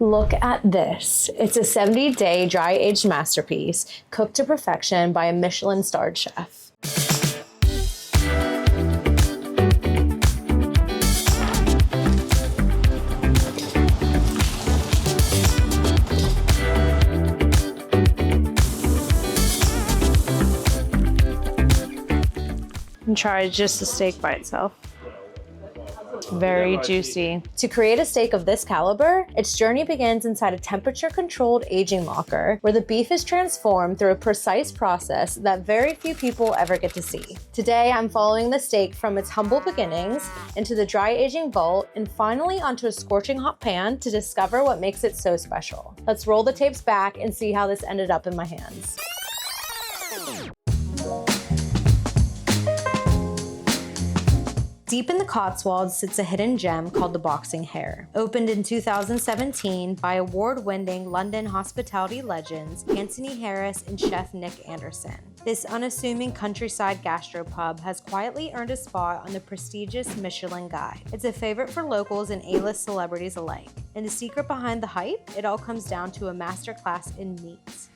Look at this. It's a 70-day dry-aged masterpiece, cooked to perfection by a Michelin-starred chef. And try just the steak by itself. Very juicy. To create a steak of this caliber, its journey begins inside a temperature-controlled aging locker, where the beef is transformed through a precise process that very few people ever get to see. Today, I'm following the steak from its humble beginnings into the dry aging vault and finally onto a scorching hot pan to discover what makes it so special. Let's roll the tapes back and see how this ended up in my hands. Deep in the Cotswolds sits a hidden gem called the Boxing Hare. Opened in 2017 by award-winning London hospitality legends Anthony Harris and chef Nick Anderson. This unassuming countryside gastropub has quietly earned a spot on the prestigious Michelin Guide. It's a favorite for locals and A-list celebrities alike. And the secret behind the hype? It all comes down to a masterclass in meats.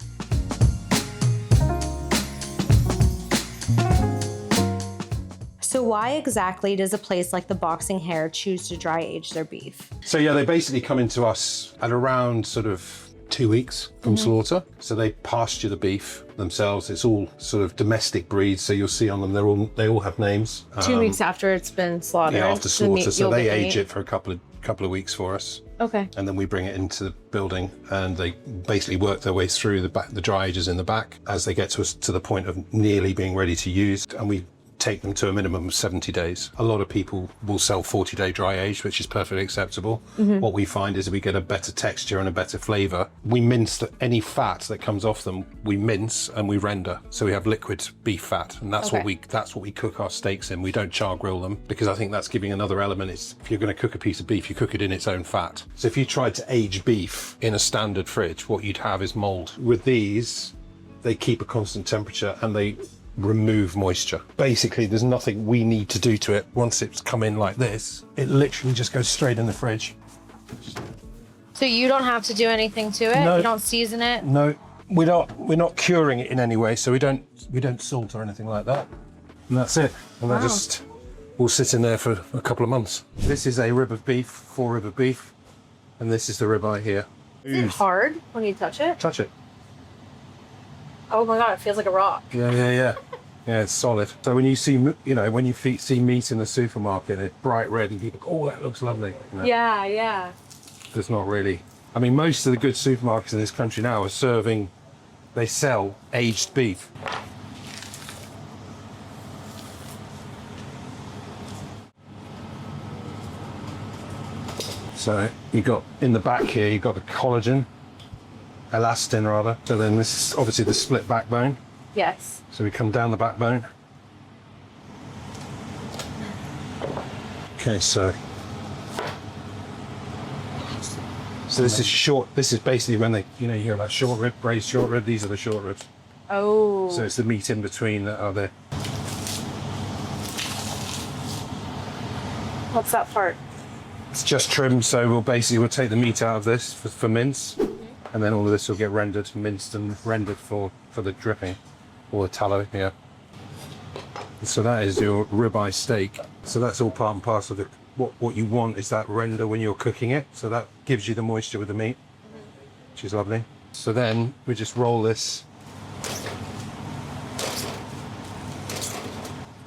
So why exactly does a place like the Boxing Hare choose to dry age their beef? So yeah, they basically come into us at around sort of 2 weeks from slaughter. So they pasture the beef themselves. It's all sort of domestic breeds. So you'll see on them, they all have names. 2 weeks after it's been slaughtered. Yeah, after slaughter. So they age it for a couple of weeks for us. Okay. And then we bring it into the building and they basically work their way through the dry ages in the back as they get to the point of nearly being ready to use. And we take them to a minimum of 70 days. A lot of people will sell 40-day dry age, which is perfectly acceptable. What we find is we get a better texture and a better flavor. We mince any fat that comes off them, we mince and we render. So we have liquid beef fat, and that's what we cook our steaks in. We don't char grill them because I think that's giving another element. It's, if you're going to cook a piece of beef, you cook it in its own fat. So if you tried to age beef in a standard fridge, what you'd have is mold. With these, they keep a constant temperature and they remove moisture. Basically, there's nothing we need to do to it. Once it's come in like this, it literally just goes straight in the fridge. So you don't have to do anything to it? No. You don't season it? No, we're not curing it in any way, so we don't salt or anything like that. And that's it. And that just will sit in there for a couple of months. This is a rib of beef, 4 rib of beef, and this is the ribeye here. Is it hard when you touch it? Touch it. Oh my God, it feels like a rock. Yeah. Yeah, it's solid. So when you see, when you see meat in the supermarket, it's bright red and people go, oh, that looks lovely. Yeah. There's not really. I mean, most of the good supermarkets in this country now are they sell aged beef. So you got, in the back here, you've got the collagen, elastin rather. So then this is obviously the split backbone. Yes. So we come down the backbone. Okay, so this is short. This is basically when they, you hear about short rib, braised short rib. These are the short ribs. Oh. So it's the meat in between that are there. What's that part? It's just trim. So we'll take the meat out of this for mince, and then all of this will get rendered, minced and rendered for the dripping. Or the tallow, yeah. So that is your ribeye steak. So that's all part and parcel of it. What you want is that render when you're cooking it. So that gives you the moisture with the meat, which is lovely. So then we just roll this.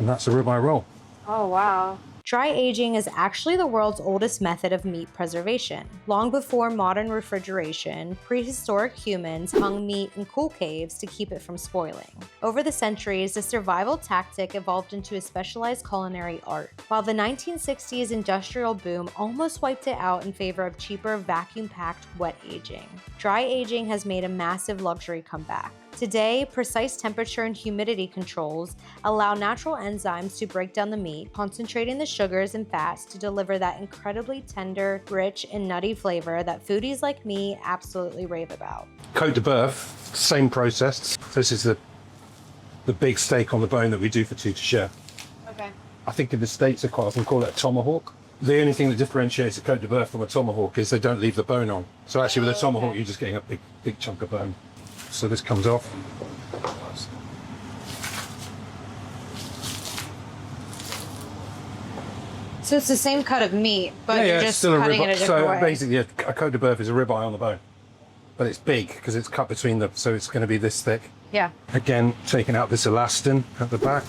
And that's a ribeye roll. Oh, wow. Dry aging is actually the world's oldest method of meat preservation. Long before modern refrigeration, prehistoric humans hung meat in cool caves to keep it from spoiling. Over the centuries, the survival tactic evolved into a specialized culinary art, while the 1960s industrial boom almost wiped it out in favor of cheaper vacuum-packed wet aging. Dry aging has made a massive luxury comeback. Today, precise temperature and humidity controls allow natural enzymes to break down the meat, concentrating the sugars and fats to deliver that incredibly tender, rich, and nutty flavor that foodies like me absolutely rave about. Cote de Boeuf, same process. This is the big steak on the bone that we do for two to share. Okay. I think in the States they quite often call it a tomahawk. The only thing that differentiates a Cote de Boeuf from a tomahawk is they don't leave the bone on. So actually with a tomahawk, you're just getting a big chunk of bone. So this comes off. So it's the same cut of meat, but Yeah, you're it's just still a cutting ribeye. it a different So way. basically a Cote de Boeuf is a ribeye on the bone. But it's big because it's cut between them, so it's going to be this thick. Yeah. Again, taking out this elastin at the back.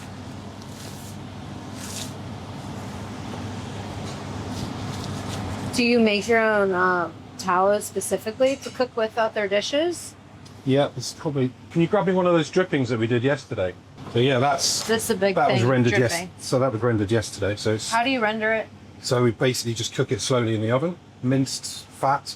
Do you make your own tallow specifically to cook with other dishes? Yeah, it's probably. Can you grab me one of those drippings that we did yesterday? So yeah, This is a big that thing. was rendered dripping. So that was rendered yesterday. So it's, How do you render it? so we basically just cook it slowly in the oven, minced fat,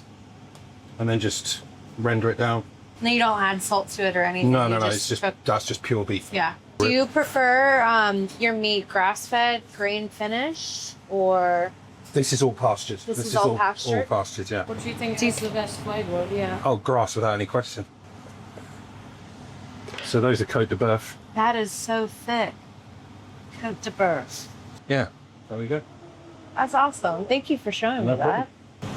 and then just render it down. No, you don't add salt to it or anything. No, you no, no. It's just cook- that's just pure beef. Yeah. Do you prefer your meat grass-fed, grain-finished, or? This is all pastured. This is all pastured? All pastured, yeah. What do you think is the best flavor? Yeah. Oh, grass without any question. So those are Cote de Boeuf. That is so thick. Cote de Boeuf. Yeah, there we go. That's awesome. Thank you for showing me No problem. that.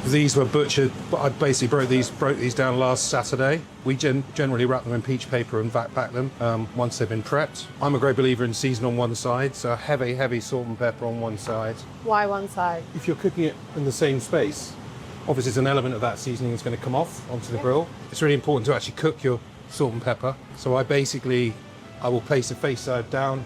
These were butchered. I basically broke these down last Saturday. We generally wrap them in peach paper and vac pack them once they've been prepped. I'm a great believer in season on one side, so heavy salt and pepper on one side. Why one side? If you're cooking it in the same space, obviously there's an element of that seasoning that's going to come off onto the grill. It's really important to actually cook your salt and pepper. So I will place the face side down,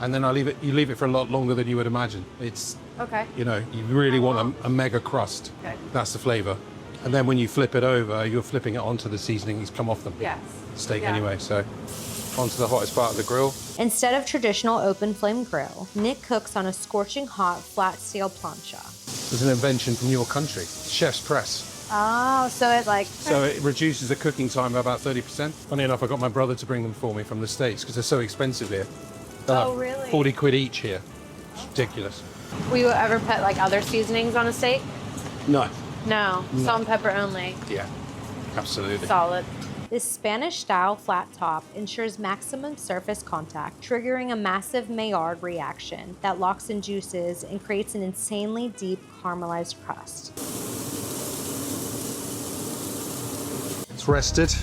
and then you leave it for a lot longer than you would imagine. It's, Okay. you know, you really want a mega crust. Okay. That's the flavor. And then when you flip it over, you're flipping it onto the seasoning. It's come off the Yes. steak Yeah. anyway. So onto the hottest part of the grill. Instead of traditional open flame grill, Nick cooks on a scorching hot flat steel plancha. It's an invention from your country, chef's press. Oh, so it like. So it reduces the cooking time by about 30%. Funny enough, I got my brother to bring them for me from the States because they're so expensive here. Oh, really? 40 quid each here. It's ridiculous. Will you ever put like other seasonings on a steak? No. No. Salt and pepper only. Yeah, absolutely. Solid. This Spanish-style flat top ensures maximum surface contact, triggering a massive Maillard reaction that locks in juices and creates an insanely deep caramelized crust. It's rested.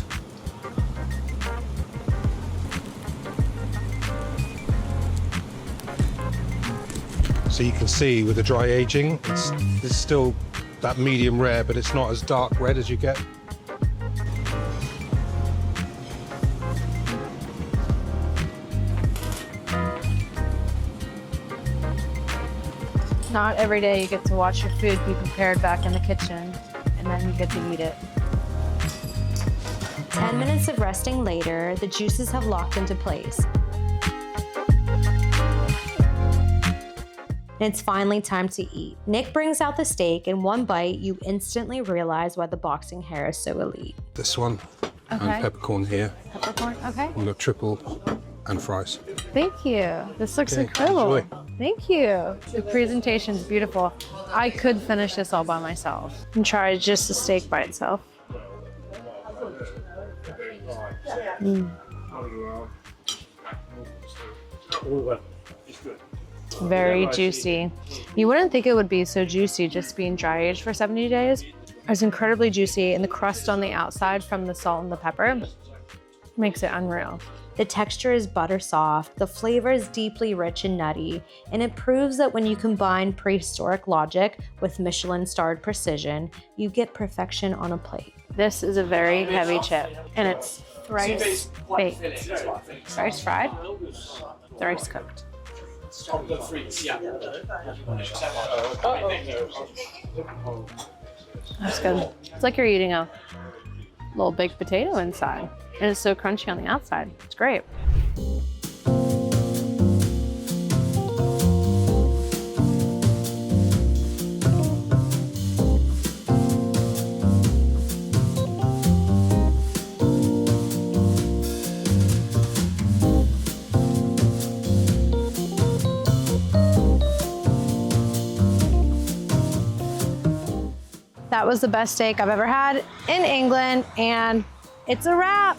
So you can see with the dry aging, it's still that medium rare, but it's not as dark red as you get. Not every day you get to watch your food be prepared back in the kitchen, and then you get to eat it. 10 minutes of resting later, the juices have locked into place. And it's finally time to eat. Nick brings out the steak, and one bite, you instantly realize why the Boxing Hare is so elite. This one, Okay. and peppercorn here. Peppercorn, okay. We've got triple and fries. Thank you. This looks Okay, incredible. enjoy. Thank you. The presentation's beautiful. I could finish this all by myself and try just the steak by itself. Very juicy. You wouldn't think it would be so juicy just being dry aged for 70 days. It's incredibly juicy, and the crust on the outside from the salt and the pepper makes it unreal. The texture is butter soft, the flavor is deeply rich and nutty, and it proves that when you combine prehistoric logic with Michelin-starred precision, you get perfection on a plate. This is a very heavy chip, and it's thrice baked. Thrice fried, thrice cooked. That's good. It's like you're eating a little baked potato inside, and it's so crunchy on the outside. It's great. That was the best steak I've ever had in England, and it's a wrap.